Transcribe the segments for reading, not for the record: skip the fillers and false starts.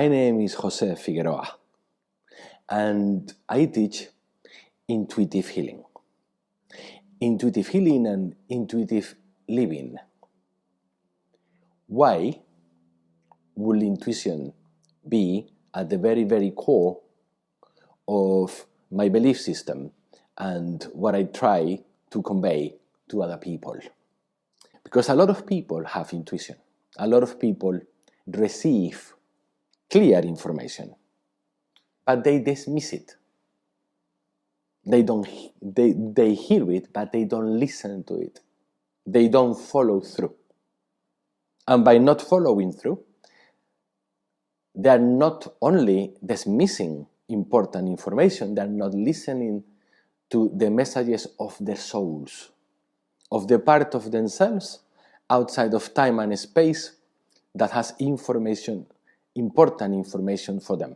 My name is Jose Figueroa, and I teach intuitive healing. Intuitive healing and intuitive living. Why would intuition be at the very, very core of my belief system and what I try to convey to other people? Because a lot of people have intuition. A lot of people receive clear information, but they dismiss it. They hear it, but they don't listen to it. They don't follow through. And by not following through, they are not only dismissing important information, they are not listening to the messages of their souls, of the part of themselves outside of time and space that has information, important information for them.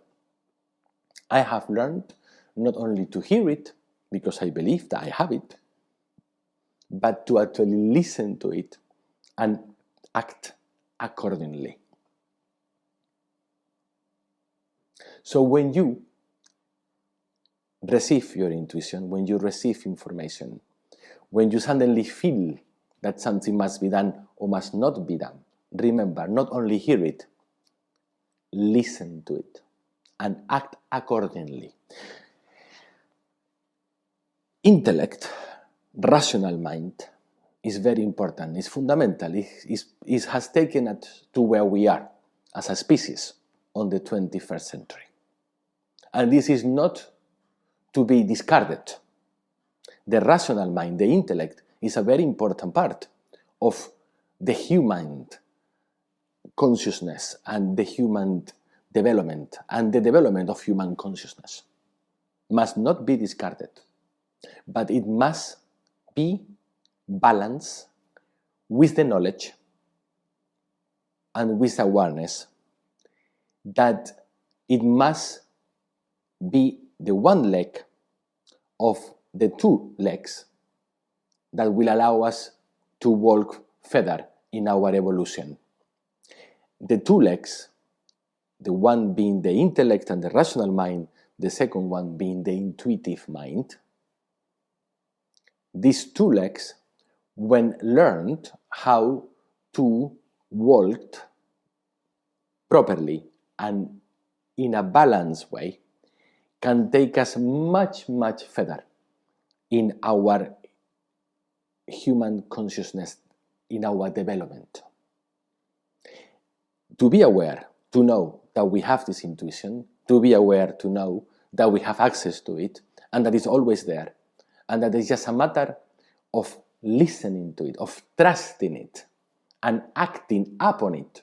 I have learned not only to hear it, because I believe that I have it, but to actually listen to it and act accordingly. So when you receive your intuition, when you receive information, when you suddenly feel that something must be done or must not be done, remember, not only hear it, listen to it and act accordingly. Intellect, rational mind, is very important, it's fundamental, it has taken us to where we are as a species on the 21st century. And this is not to be discarded. The rational mind, the intellect, is a very important part of the human consciousness and the human development and the development of human consciousness. Must not be discarded, but it must be balanced with the knowledge and with awareness that it must be the one leg of the two legs that will allow us to walk further in our evolution. The two legs, the one being the intellect and the rational mind, the second one being the intuitive mind. These two legs, when learned how to walk properly and in a balanced way, can take us much, much further in our human consciousness, in our development. To be aware, to know that we have this intuition, to be aware, to know that we have access to it, and that it's always there, and that it's just a matter of listening to it, of trusting it, and acting upon it.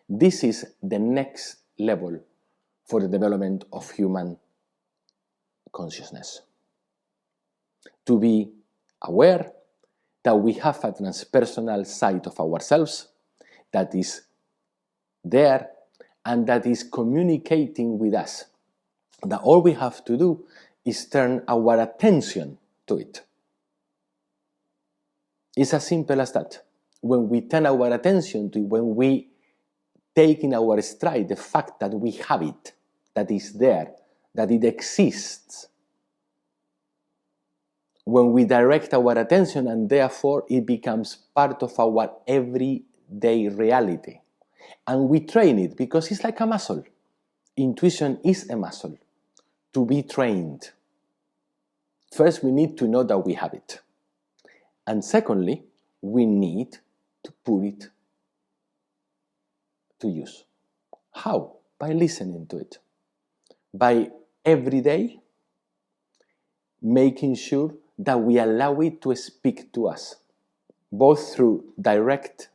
This is the next level for the development of human consciousness. To be aware that we have a transpersonal side of ourselves that is there and that is communicating with us. That all we have to do is turn our attention to it. It's as simple as that. When we turn our attention to it, when we take in our stride the fact that we have it, that is there, that it exists, when we direct our attention and therefore it becomes part of our everyday reality, and we train it because it's like a muscle. Intuition is a muscle to be trained. First, we need to know that we have it. And secondly, we need to put it to use. How? By listening to it. By every day making sure that we allow it to speak to us, both through direct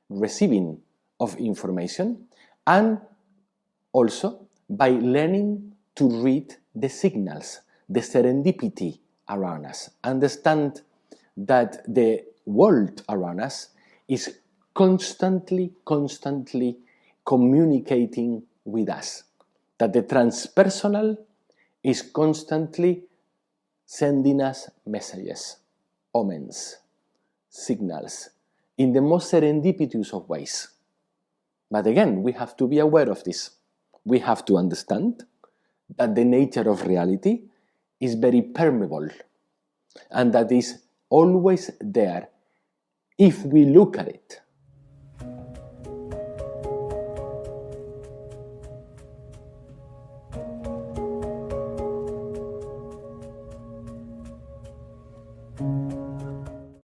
receiving of information and also by learning to read the signals, the serendipity around us. Understand that the world around us is constantly communicating with us. That the transpersonal is constantly sending us messages, omens, signals, in the most serendipitous of ways. But again, we have to be aware of this. We have to understand that the nature of reality is very permeable and that is always there if we look at it